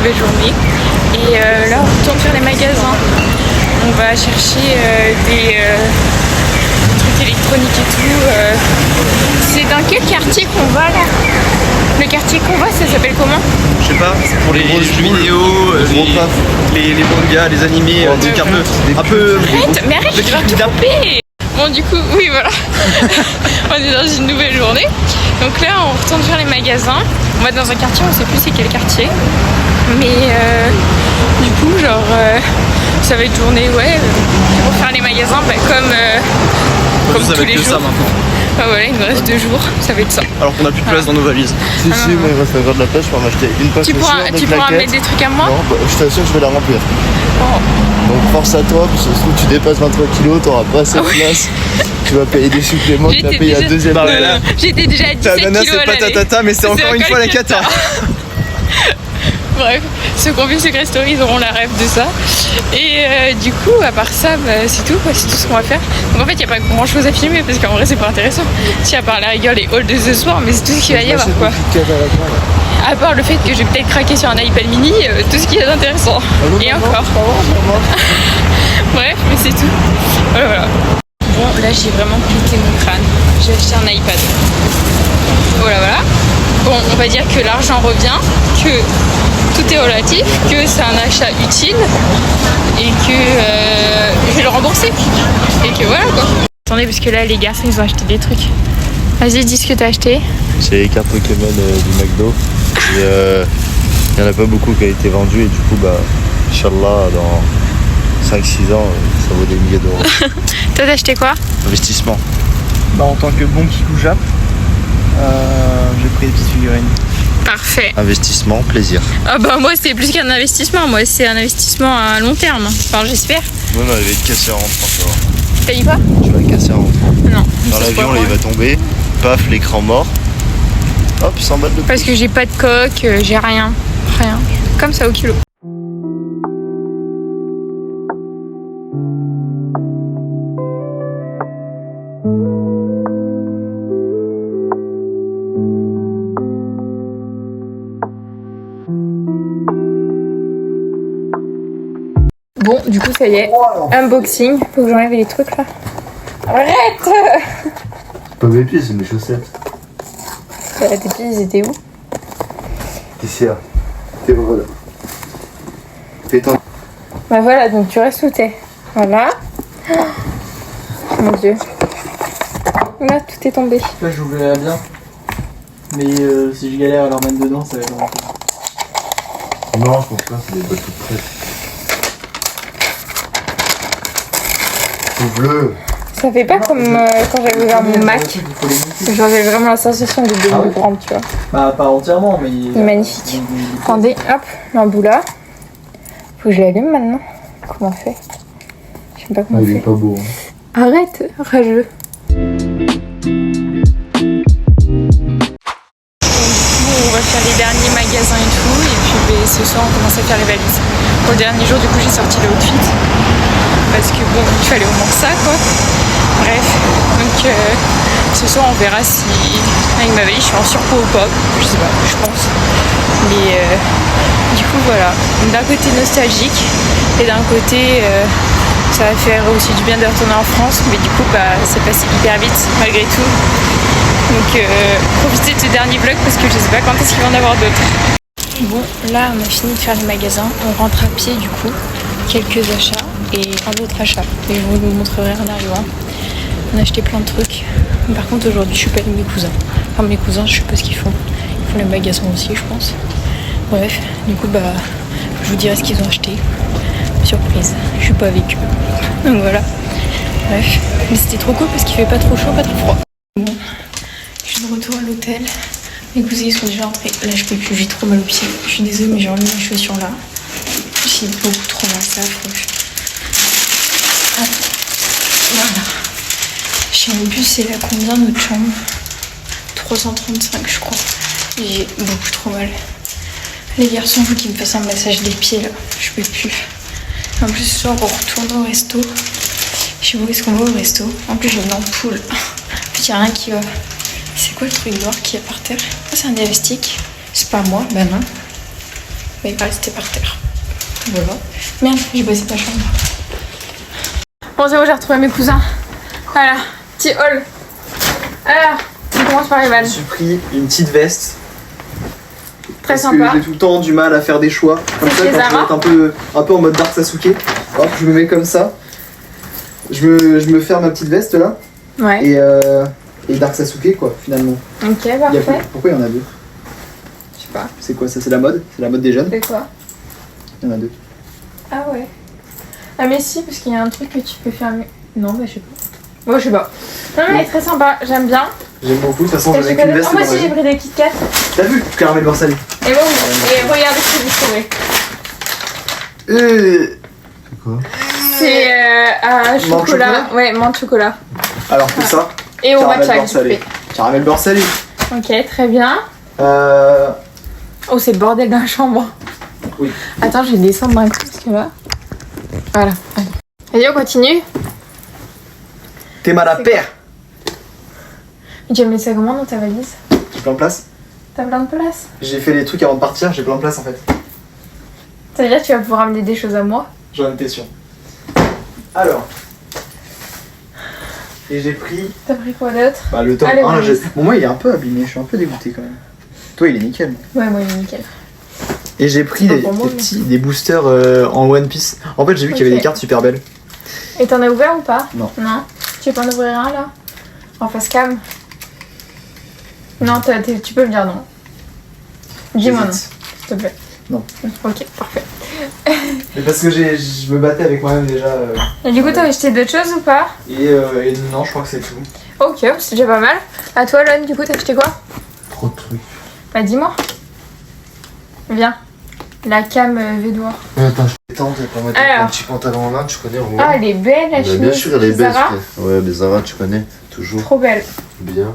nouvelle journée. Et là on retourne faire les magasins. On va chercher des trucs électroniques et tout. C'est dans quel quartier qu'on va là? Le quartier qu'on va, ça s'appelle comment? Je sais pas, c'est pour les jeux vidéo, les mangas, les animés, des trucs un peu... Arrête, je vais te couper. Bon du coup, oui voilà, on est dans une nouvelle journée. Donc là on retourne faire les magasins. On va dans un quartier, on sait plus c'est quel quartier. Mais du coup genre ça va être journée pour faire les magasins comme tous les jours. Ah voilà, il me reste 2 jours, ça va être ça. Alors qu'on a plus de place dans nos valises. Si, moi il reste encore de la place, je peux en acheter une passe. Tu pourras mettre des trucs à moi? Non, je t'assure que je vais la remplir. Oh. Donc force à toi, parce que si tu dépasses 23 kilos, t'auras pas assez de place. Tu vas payer des suppléments, tu vas payer la deuxième. J'étais déjà à 17 ta nana kilos c'est pas tatata, mais c'est encore une fois la cata. Bref, ceux qui ont vu Secret Story, ils auront la rêve de ça. Et du coup, à part ça, c'est tout, c'est tout ce qu'on va faire. Donc en fait, il n'y a pas grand chose à filmer parce qu'en vrai, c'est pas intéressant. Si à part la rigueur, les hauls de ce soir, mais c'est tout ce qu'il va y avoir quoi. À part le fait que je vais peut-être craquer sur un iPad mini, tout ce qui est intéressant. Et encore. Bref, mais c'est tout. Voilà. Bon, là, j'ai vraiment pété mon crâne. J'ai acheté un iPad. Voilà. Bon, on va dire que l'argent revient, que tout est relatif, que c'est un achat utile et que je vais le rembourser. Et que voilà quoi. Attendez, parce que là, les garçons, ils ont acheté des trucs. Vas-y, dis ce que t'as acheté. C'est les cartes Pokémon du McDo. Et il n'y en a pas beaucoup qui a été vendu et du coup, Inch'Allah, dans 5-6 ans, ça vaut des milliers d'euros. Toi, t'as acheté quoi? Investissement. En tant que bon Kikou Jap, j'ai pris des petites figurines. Parfait. Investissement, plaisir. Ah moi c'est plus qu'un investissement, moi c'est un investissement à long terme. Enfin j'espère. Non, elle va être cassée en rentrant, ça va. T'as dit quoi? Tu vas le casser en rentrant. Non. Dans l'avion, là, il va tomber. Paf, l'écran mort. Hop, 100 balles de plus. Parce que j'ai pas de coque, j'ai rien. Rien. Comme ça au kilo. Bon, du coup, ça y est. Unboxing. Faut que j'enlève les trucs là. Arrête! C'est pas mes pieds, c'est mes chaussettes. Tes pieds, ils étaient où? Ici, là. T'es voilà. Fais-toi. Voilà, donc tu restes où t'es. Voilà. Oh, mon dieu. Là, tout est tombé. Là, j'ouvrirai bien. Mais si je galère à leur mettre dedans, ça va être vraiment cool. Non, je pense pas, c'est des boîtes toutes prêtes. Ouvre-le. Ça fait pas comme quand j'avais ouvert mon Mac. J'avais vraiment la sensation de devenir grande, tu vois. Pas entièrement, mais... Il est magnifique. Attendez, hop, l'embout là. Faut que je l'allume maintenant. Comment on fait? Je sais pas comment on fait. Il est pas beau. Arrête, rageux. On va faire les derniers magasins et tout. Et puis ce soir, on commence à faire les valises. Pour le dernier jour, du coup, j'ai sorti le outfit. Parce que bon, il fallait au moins ça quoi. Bref, donc ce soir on verra si avec ma valise je suis en surpoids ou pas. Je sais pas, je pense. Mais du coup voilà. D'un côté nostalgique et d'un côté ça va faire aussi du bien de retourner en France. Mais du coup c'est passé hyper vite malgré tout. Donc profitez de ce dernier vlog parce que je sais pas quand est-ce qu'il va en avoir d'autres. Bon, là on a fini de faire les magasins. On rentre à pied du coup. Quelques achats et un autre achat. Et je vous montrerai en arrivant. On a acheté plein de trucs. Mais par contre aujourd'hui je suis pas avec mes cousins. Enfin mes cousins je sais pas ce qu'ils font. Ils font les magasins aussi je pense. Bref, du coup je vous dirai ce qu'ils ont acheté. Surprise, je suis pas avec eux. Donc voilà. Bref. Mais c'était trop cool parce qu'il fait pas trop chaud, pas trop froid. Bon, je suis de retour à l'hôtel. Mes cousins ils sont déjà rentrés. Là je peux plus, j'ai trop mal aux pieds. Je suis désolée mais j'ai enlevé mes chaussures là. J'ai beaucoup trop mal, ça affreux. Voilà. Je sais même plus c'est à combien notre chambre. 335 je crois. J'ai beaucoup trop mal. Les garçons, il faut qu'ils me fassent un massage des pieds là. Je peux plus. En plus ce soir on retourne au resto. Je sais pas où est-ce qu'on va au resto. En plus j'ai une ampoule. En plus il n'y a rien qui va. C'est quoi le truc noir qui est par terre? Ah, c'est un diagnostic. C'est pas moi, bah non. mais il va rester par terre. Voilà. Merde, j'ai baissé ta chambre. Bon, c'est bon, j'ai retrouvé mes cousins. Voilà, petit haul. Alors, on commence par les balles. Je me suis pris une petite veste. Très parce sympa. que j'ai tout le temps du mal à faire des choix. Comme C'est ça, chez quand je vais Zara être un peu en mode Dark Sasuke, hop, je me mets comme ça. Je me ferme ma petite veste là. Ouais. Et Dark Sasuke quoi, finalement. Ok, Il y a parfait. pourquoi il y en a deux? Je sais pas. C'est quoi ça? C'est la mode? C'est la mode des jeunes? C'est quoi? Il y en a deux. Ah ouais. Ah mais si, parce qu'il y a un truc que tu peux fermer. Non, bah je sais pas. Bon, je sais pas. Non mais elle est très sympa, j'aime bien. J'aime beaucoup, de toute façon, Et j'avais qu'une veste. moi dans aussi ma j'ai vie. pris des Kit Kat. T'as vu? Du caramel beurre salé. Et bon, et regardez ce que j'ai trouvé. C'est quoi? C'est un Menthe chocolat. chocolat Ouais, menthe chocolat. Alors que ça, Et au caramel matcha beurre que j'ai salé. coupé. Caramel beurre salé. Ok, très bien. Oh, c'est le bordel dans la chambre. Oui. Attends, je vais descendre d'un coup parce que là. Voilà. Allez. Vas-y, on continue. T'es mal à paire. Tu vas mettre ça comment dans ta valise? J'ai plein de place. T'as plein de place. J'ai fait les trucs avant de partir, j'ai plein de place en fait. Ça veut dire que tu vas pouvoir ramener des choses à moi? J'en étais sûr. Alors. Et j'ai pris. T'as pris quoi d'autre? Bah, le top Allez, 1 là, valise. bon, moi il est un peu abîmé, je suis un peu dégoûté quand même. Toi il est nickel. Ouais, moi, il est nickel. Et j'ai pris C'est des, pas pour moi, des mais- petits des boosters en One Piece. En fait j'ai vu qu'il y avait Ok. des cartes super belles. Et t'en as ouvert ou pas? Non. Non? Tu veux pas en ouvrir un là? En face cam? Non, tu peux me dire non. Dis-moi non, J'hésite. s'il te plaît. Non. Ok, parfait. Mais parce que je me battais avec moi-même déjà. Et du coup, t'as acheté d'autres choses ou pas? Et non, je crois que c'est tout. Ok, c'est déjà pas mal. À toi, Lon, du coup, t'as acheté quoi? Trop de trucs. Bah, dis-moi. Viens. La cam Védois. Attends, je tente pour mettre Alors. un petit pantalon en main, tu connais Romain? Ah, elle est belle, la Bah, chemise. bien sûr, elle est belle. Zara. frère. Ouais, mais Zara, tu connais, toujours. Trop belle. Bien.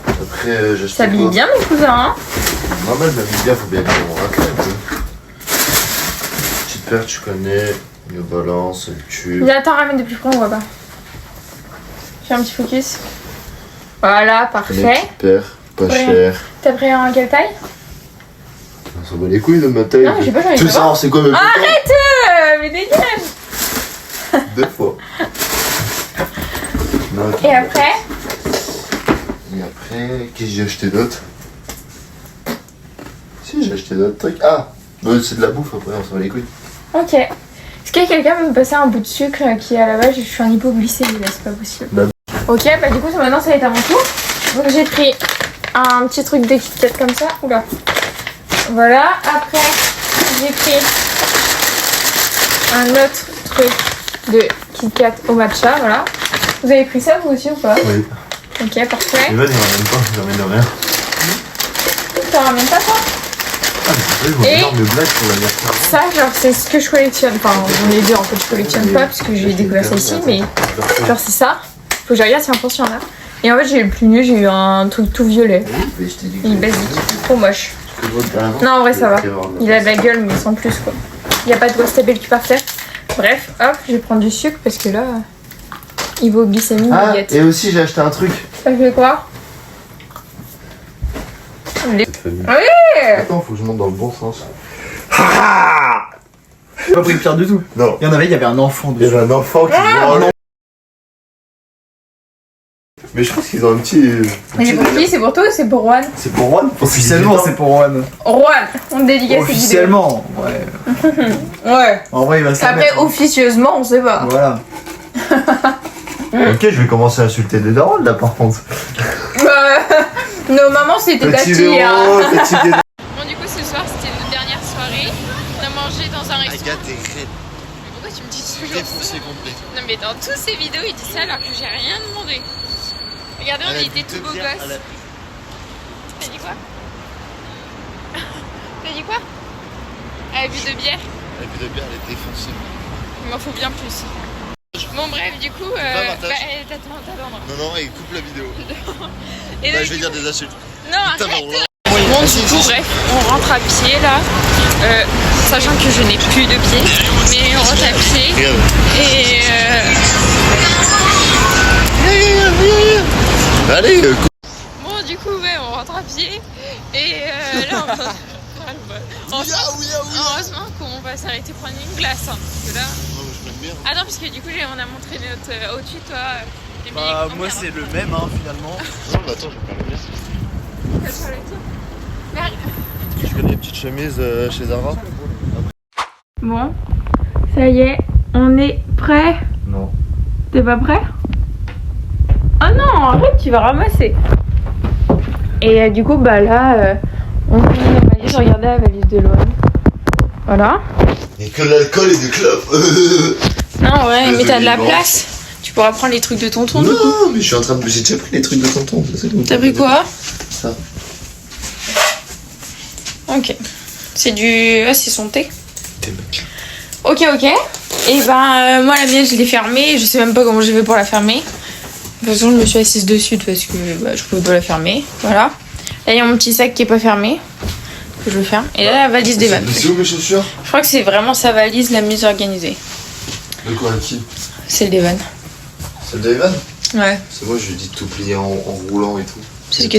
Après, j'ai acheté Ça habille quoi? bien, mes cousins, hein? Maman, elle m'habille bien, faut bien qu'on racle un peu. Petite paire, tu connais. Le balance, le tube. Viens, attends, ramène de plus près, on voit pas. Fais un petit focus. Voilà, Les parfait. petites paires, pas Ouais. cher. T'as pris en quelle taille? On s'en bat les couilles de ma taille. Non, j'ai pas envie de Tu veux savoir. savoir c'est quoi mes pantalons? Mais dégage! Deux fois. Non, attends. Et après? Et après, qu'est-ce que j'ai acheté d'autre? Si, j'ai acheté d'autres trucs. Ah, bah, c'est de la bouffe après, on s'en bat les couilles. Ok. Est-ce que quelqu'un peut me passer un bout de sucre qui est à la base? Je suis en hypoglycémie là, c'est pas possible. Bah. Ok, bah du coup, maintenant ça va être à mon tour. Donc j'ai pris un petit truc de Kit Kat comme ça. Oula. Voilà. Après, j'ai pris un autre truc de Kit Kat au matcha. Voilà. Vous avez pris ça vous aussi ou pas? Oui. Ok, parfait. Evan, il ramène pas, il ramène de rien. Tu en ramènes pas toi? Ah, mais ils vont Et- énorme blague pour l'anniversaire. Ça, genre, c'est ce que je collectionne. Enfin, j'en ai deux en fait, je collectionne pas parce que j'ai découvert ça ici, mais genre, c'est ça. Faut que je regarde si en France il y en a. Et en fait, j'ai eu le plus nul, j'ai eu un truc tout violet. Oui, mais je t'ai dit que Il est basique, trop moche. Non, Non, en vrai, ça va. Il a de la gueule, mais sans plus quoi. Il n'y a pas de Westabel qui par terre. Bref, hop, je vais prendre du sucre parce que là, hypoglycémie, Ah, baguette. et aussi, j'ai acheté un truc. Ça fait quoi? Les- Oui. Oui. Attends, faut que je monte dans le bon sens. J'ai pas pris de pierre du tout. Non. Il y avait un enfant Il y dessus. avait un enfant qui Ah. Mais je pense qu'ils ont un petit. Mais c'est pour qui? C'est pour toi ou c'est pour Juan? C'est pour Juan. Officiellement, c'est pour Juan. Juan, on dédicace cette vidéo. Officiellement, ouais. Ouais. En vrai, il va se la Après, mettre, hein. officieusement, on sait pas. Voilà. Ok, je vais commencer à insulter des darons là par contre. Nos mamans, c'était ta Petit fille, hein. Véro, petit Véro. Bon, du coup, ce soir, c'était notre dernière soirée. On a mangé dans un restaurant. Agathe est crête. Mais pourquoi tu me dis toujours ça? Défoncé complet. Non, mais dans toutes ces vidéos, il dit ça alors que j'ai rien demandé. Regardez, on était tout beaux gosses. T'as dit quoi? T'as dit quoi? Elle a bu de bière. La vue de bière, elle est défoncée. Il m'en faut bien plus. Bon, bref, du coup, t'attends. Non, non, et coupe la vidéo. Et Bah, donc, je vais dire des insultes. non, Putain, arrête. mais Bon, du coup, bref, on rentre à pied là, sachant que je n'ai plus de pied, mais on rentre à pied Regarde. et Allez, bon, du coup, ouais, on rentre à pied et là, Heureusement qu'on va s'arrêter prendre une glace. Hein, parce que là... Attends, parce que du coup, on a montré notre outfit, toi. Bah, moi, c'est le même, hein, finalement. Non, bah attends, je vais faire le glace. Je fais des petites chemises chez Zara. Bon, ça y est, on est prêt. Non. T'es pas prêt? Oh non, arrête, tu vas ramasser. Et du coup, bah là, on prend la valise, regardez la valise de Loan. Voilà. Il y a que de l'alcool et des clopes. Non, ouais, mais t'as de la place. Tu pourras prendre les trucs de tonton. Non, mais je suis en train de... J'ai déjà pris les trucs de tonton. T'as pris quoi? Ça. Ok. C'est du... Ah, c'est son thé. T'es mec. Ok. Et ben, moi, la mienne, je l'ai fermée. Je sais même pas comment j'ai fait pour la fermer. De toute façon, je me suis assise dessus parce que bah, je pouvais pas la fermer. Voilà. Là, il y a mon petit sac qui est pas fermé. Que je ferme. Et là, la valise d'Evan. C'est où mes chaussures? Je crois que c'est vraiment sa valise la mieux organisée. De quoi, qui? Celle d'Evan. Celle d'Evan? Ouais. C'est moi, je lui ai dit de tout plier en roulant et tout. C'est ce que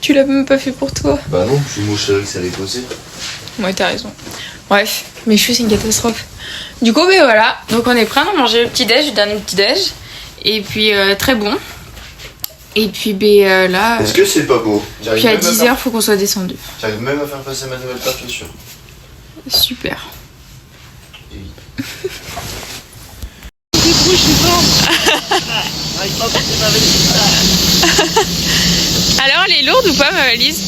tu l'as même pas fait pour toi. Bah non, je suis savais que ça allait poser. Ouais, t'as raison. Bref, mes cheveux, c'est une catastrophe. Du coup, ben voilà. Donc, on est prêt à manger le petit-déj, le dernier petit-déj. Et puis, très bon. Et puis, ben là. Est-ce que c'est pas beau? Puis à 10h, faut qu'on soit descendu. J'arrive même à faire passer ma nouvelle paire, bien sûr. Super. Et oui. Alors, elle est lourde ou pas, ma valise?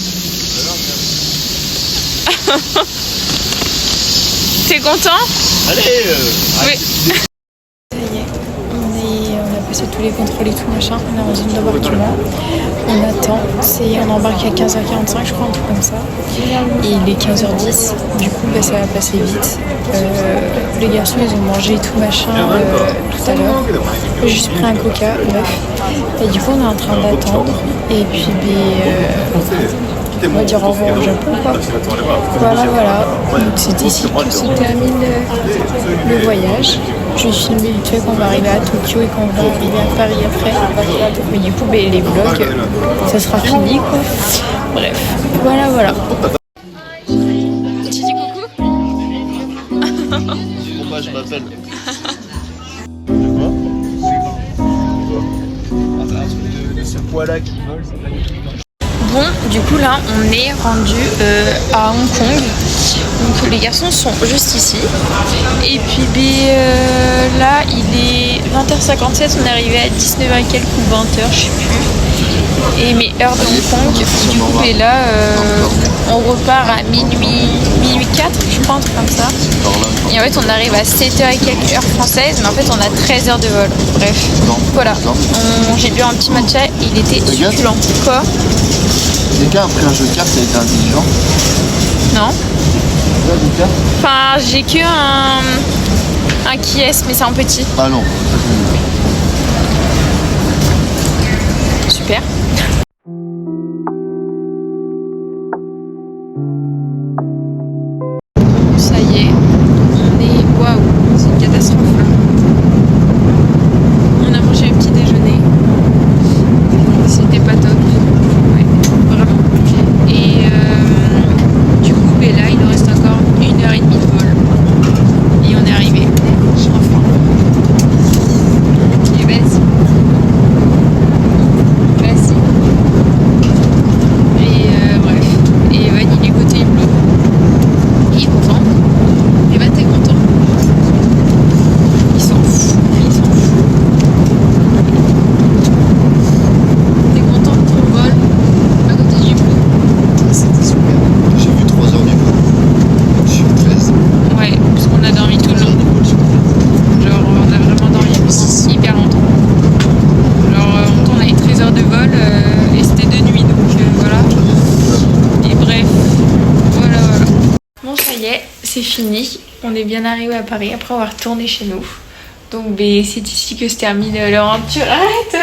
T'es content? Allez Oui. Ça y est, on a passé tous les contrôles et tout machin, on est en zone d'embarquement, on attend, on embarque à 15h45 je crois, un truc comme ça, et il est 15h10, du coup bah, ça va passer vite. Les garçons ils ont mangé et tout machin tout à l'heure, j'ai juste pris un coca, bref, et du coup on est en train d'attendre, et puis on va dire au revoir au Japon quoi. Voilà. Donc c'est ici que se termine le voyage. Je vais filmer vite fait qu'on va arriver à Tokyo et qu'on va arriver à Paris après. Mais du coup les vlogs, ça sera fini quoi. Bref, voilà. Tu dis coucou? Pourquoi je m'appelle? Ce poids-là qui vole, c'est pas du tout. Bon, du coup là on est rendu à Hong Kong. Donc les garçons sont juste ici. Et puis là il est 20h57, on est arrivé à 19h et quelques ou 20h, je sais plus. Et mes heures de Hong Kong, du coup là on repart à minuit 4, je crois, un truc comme ça. Et en fait on arrive à 7h et quelques heures françaises, mais en fait on a 13 heures de vol. Bref, voilà. J'ai bu un petit matcha, il était succulent. Quoi? Deka, après un jeu de cartes, ça a été intelligent. Non. Enfin, j'ai que un qui est, mais c'est en petit. Ah non, Super. Ça y est, on est... Waouh, c'est une catastrophe là. On a mangé le petit déjeuner. C'était pas top. Ouais, vraiment. Et du coup, là, il nous reste encore 1h30 de vol. Et on est arrivé. Enfin. Et vas-y. Et bref. Et Evan, il est côté bleu. Il est content. Evan, t'es content? Il s'en fout. T'es content de ton vol à côté du bleu? c'était super. J'ai vu 3 heures du vol. Je suis à 13. Ouais, parce qu'on a dormi tout le long. Genre, on a vraiment dormi pendant hyper longtemps. Genre, on a eu 13 heures de vol et c'était de nuit, donc voilà. Et bref, voilà. Bon, ça y est, c'est fini. On est bien arrivé à Paris. Après, on va retourner chez nous. Donc, c'est ici que se termine l'aventure. Arrête!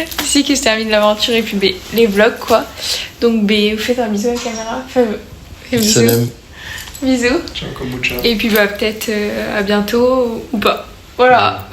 C'est ici que se termine l'aventure et puis les vlogs, quoi. Donc, vous faites un bisou à la caméra. Fais bisous. Bisous. Ciao, kombucha. Et puis, peut-être à bientôt ou pas. Voilà.